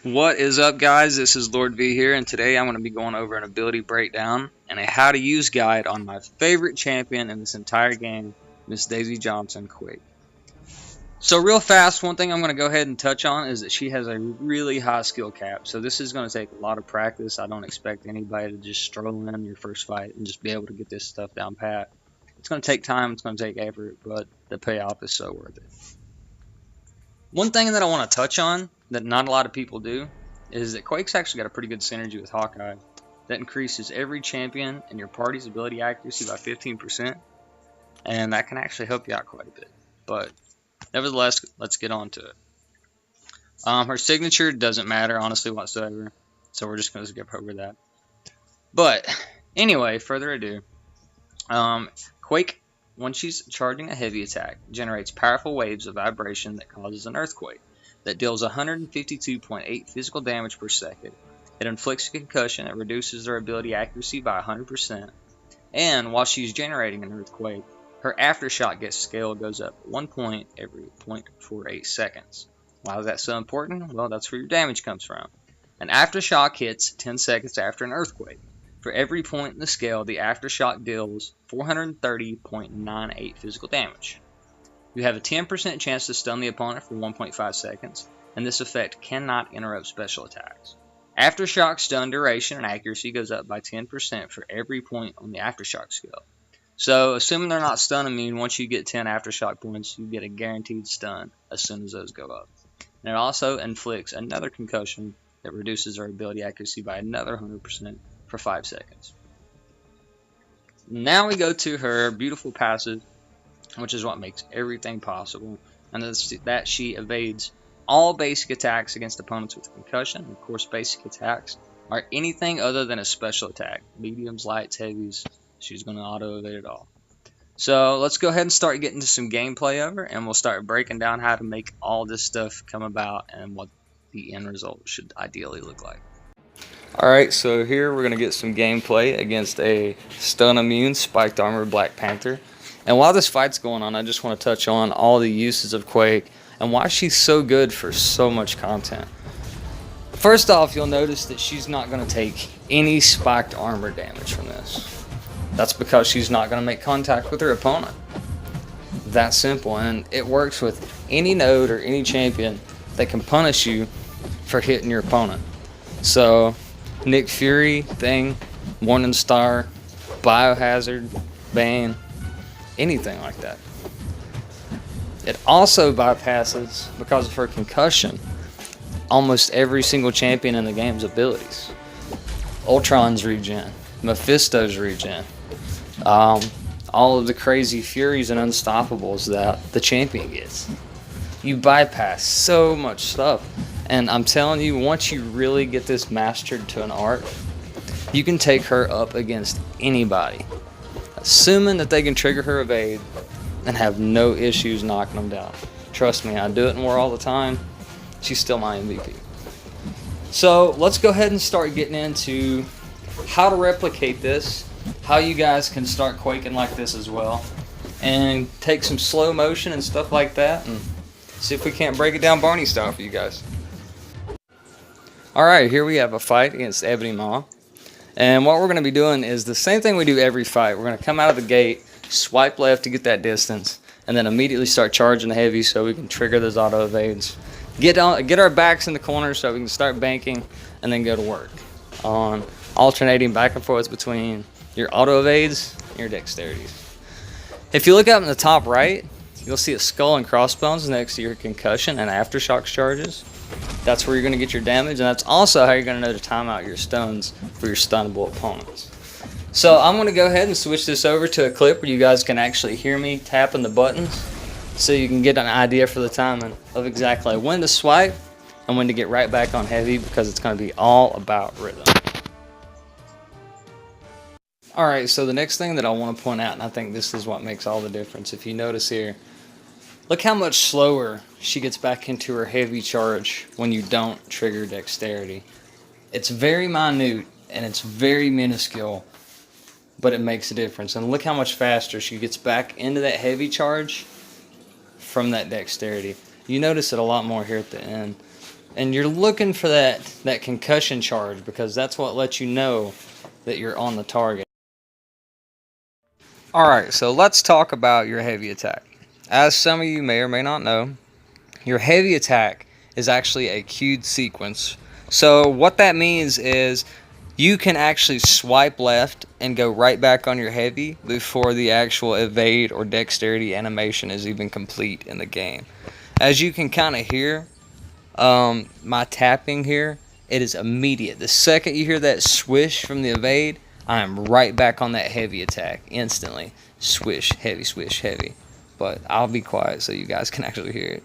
What is up, guys? This is Lord V here, and today I'm going to be going over an ability breakdown and a how to use guide on my favorite champion in this entire game, Miss Daisy Johnson Quake. So real fast, one thing I'm going to go ahead and touch on is that she has a really high skill cap. So this is going to take a lot of practice. I don't expect anybody to just stroll in your first fight and just be able to get this stuff down pat. It's going to take time, it's going to take effort, but the payoff is so worth it. One thing that I want to touch on that not a lot of people do is that Quake's actually got a pretty good synergy with Hawkeye that increases every champion and your party's ability accuracy by 15%, and that can actually help you out quite a bit. But nevertheless, let's get on to it. Her signature doesn't matter, honestly, whatsoever, so we're just going to skip over that. But anyway, further ado, Quake, when she's charging a heavy attack, generates powerful waves of vibration that causes an earthquake that deals 152.8 physical damage per second. It inflicts a concussion that reduces their ability accuracy by 100%, and while she's generating an earthquake, her aftershock scale goes up 1 point every 0.48 seconds. Why is that so important? Well, that's where your damage comes from. An aftershock hits 10 seconds after an earthquake. For every point in the scale, the aftershock deals 430.98 physical damage. You have a 10% chance to stun the opponent for 1.5 seconds, and this effect cannot interrupt special attacks. Aftershock stun duration and accuracy goes up by 10% for every point on the aftershock scale. So, assuming they're not stun immune, once you get 10 aftershock points, you get a guaranteed stun as soon as those go up. And it also inflicts another concussion that reduces their ability accuracy by another 100% for 5 seconds. Now we go to her beautiful passive, which is what makes everything possible, and that's that she evades all basic attacks against opponents with concussion. Of course, basic attacks are anything other than a special attack. Mediums, lights, heavies, she's going to auto-evade it all. So let's go ahead and start getting to some gameplay over, and we'll start breaking down how to make all this stuff come about and what the end result should ideally look like. Alright, so here we're going to get some gameplay against a stun immune spiked armor Black Panther. And while this fight's going on, I just want to touch on all the uses of Quake and why she's so good for so much content. First off, you'll notice that she's not going to take any spiked armor damage from this. That's because she's not going to make contact with her opponent. That simple, and it works with any node or any champion that can punish you for hitting your opponent. So, Nick Fury, Thing, Morningstar, Biohazard, Bane, anything like that. It also bypasses, because of her concussion, almost every single champion in the game's abilities. Ultron's regen, Mephisto's regen, all of the crazy Furies and Unstoppables that the champion gets. You bypass so much stuff. And I'm telling you, once you really get this mastered to an art, you can take her up against anybody, assuming that they can trigger her evade and have no issues knocking them down. Trust me, I do it in war all the time. She's still my MVP. So let's go ahead and start getting into how to replicate this, how you guys can start quaking like this as well, and take some slow motion and stuff like that, and see if we can't break it down Barney style for you guys. Alright, here we have a fight against Ebony Maw. And what we're going to be doing is the same thing we do every fight. We're going to come out of the gate, swipe left to get that distance, and then immediately start charging the heavy so we can trigger those auto evades. Get our backs in the corner so we can start banking, and then go to work on alternating back and forth between your auto evades and your dexterities. If you look up in the top right, you'll see a skull and crossbones next to your concussion and aftershock charges. That's where you're going to get your damage, and that's also how you're going to know to time out your stuns for your stunnable opponents. So I'm going to go ahead and switch this over to a clip where you guys can actually hear me tapping the buttons, so you can get an idea for the timing of exactly when to swipe and when to get right back on heavy, because it's going to be all about rhythm. Alright, so the next thing that I want to point out, and I think this is what makes all the difference, if you notice here, look how much slower she gets back into her heavy charge when you don't trigger dexterity. It's very minute and it's very minuscule, but it makes a difference. And look how much faster she gets back into that heavy charge from that dexterity. You notice it a lot more here at the end. And you're looking for that concussion charge, because that's what lets you know that you're on the target. Alright, so let's talk about your heavy attack. As some of you may or may not know, your heavy attack is actually a queued sequence. So what that means is you can actually swipe left and go right back on your heavy before the actual evade or dexterity animation is even complete in the game. As you can kind of hear, my tapping here, it is immediate. The second you hear that swish from the evade, I am right back on that heavy attack instantly. Swish, heavy. But I'll be quiet so you guys can actually hear it.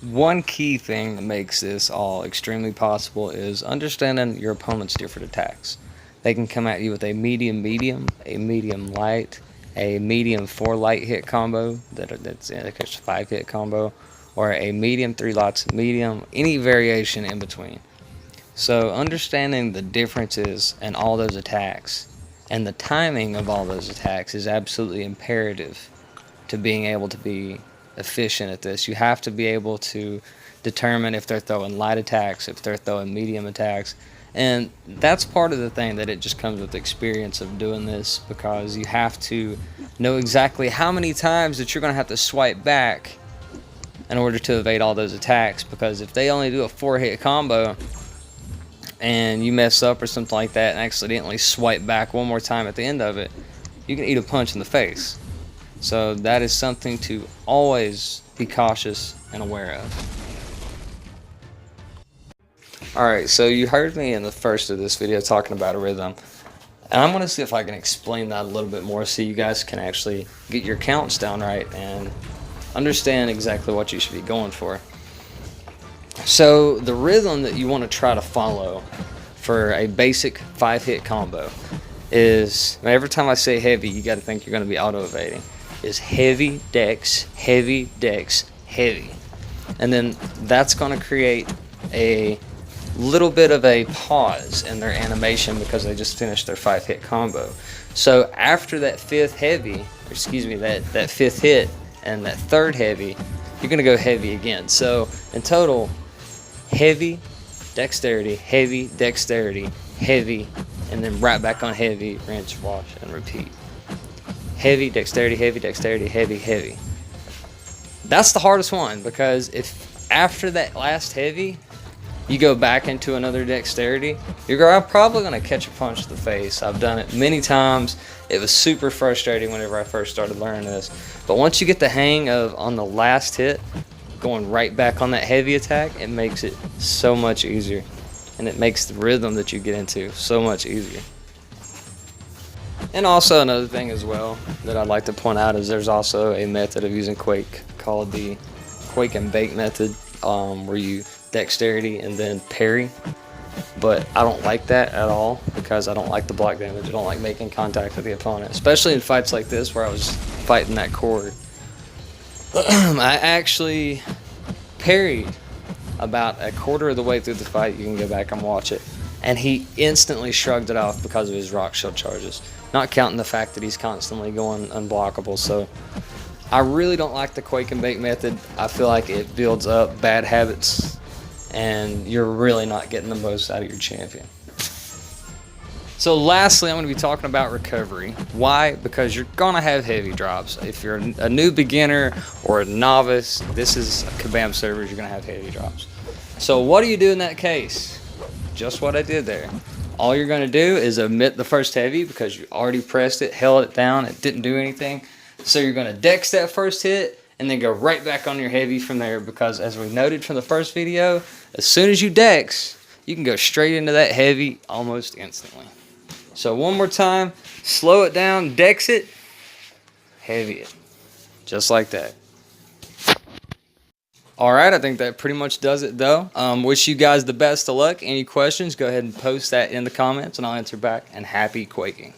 One key thing that makes this all extremely possible is understanding your opponent's different attacks. They can come at you with a medium, a medium light, a medium 4 light hit combo that's a 5 hit combo, or a medium 3 lights, medium, any variation in between. So understanding the differences in all those attacks and the timing of all those attacks is absolutely imperative to being able to be efficient at this. You have to be able to determine if they're throwing light attacks, if they're throwing medium attacks, and that's part of the thing that it just comes with experience of doing this, because you have to know exactly how many times that you're going to have to swipe back in order to evade all those attacks, because if they only do a 4-hit combo and you mess up or something like that and accidentally swipe back one more time at the end of it, you can eat a punch in the face. So that is something to always be cautious and aware of. Alright, so you heard me in the first of this video talking about a rhythm. And I'm going to see if I can explain that a little bit more so you guys can actually get your counts down right and understand exactly what you should be going for. So the rhythm that you want to try to follow for a basic 5-hit combo is, every time I say heavy, you got to think you're going to be auto-evading, is heavy, dex, heavy, dex, heavy. And then that's going to create a little bit of a pause in their animation because they just finished their 5-hit combo. So after that 5th heavy, or excuse me, that 5th hit and that 3rd heavy, you're going to go heavy again. So in total, heavy, dexterity, heavy, dexterity, heavy, and then right back on heavy, rinse, wash, and repeat. Heavy, dexterity, heavy, heavy. That's the hardest one, because if after that last heavy, you go back into another dexterity, you're probably going to catch a punch to the face. I've done it many times. It was super frustrating whenever I first started learning this. But once you get the hang of, on the last hit, going right back on that heavy attack, it makes it so much easier. And it makes the rhythm that you get into so much easier. And also another thing as well that I'd like to point out is there's also a method of using Quake called the Quake and Bake method, where you dexterity and then parry. But I don't like that at all, because I don't like the block damage. I don't like making contact with the opponent, especially in fights like this where I was fighting that cord. I actually parried about a quarter of the way through the fight. You can go back and watch it, and he instantly shrugged it off because of his rock shield charges, not counting the fact that he's constantly going unblockable. So I really don't like the Quake and Bake method. I feel like it builds up bad habits, and you're really not getting the most out of your champion. So lastly, I'm going to be talking about recovery. Why? Because you're going to have heavy drops. If you're a new beginner or a novice, this is a Kabam servers, you're going to have heavy drops. So what do you do in that case? Just what I did there. All you're going to do is omit the first heavy because you already pressed it, held it down, it didn't do anything. So you're going to dex that first hit and then go right back on your heavy from there, because as we noted from the first video, as soon as you dex, you can go straight into that heavy almost instantly. So one more time, slow it down, dex it, heavy it, just like that. All right, I think that pretty much does it, though. Wish you guys the best of luck. Any questions, go ahead and post that in the comments, and I'll answer back. And happy quaking.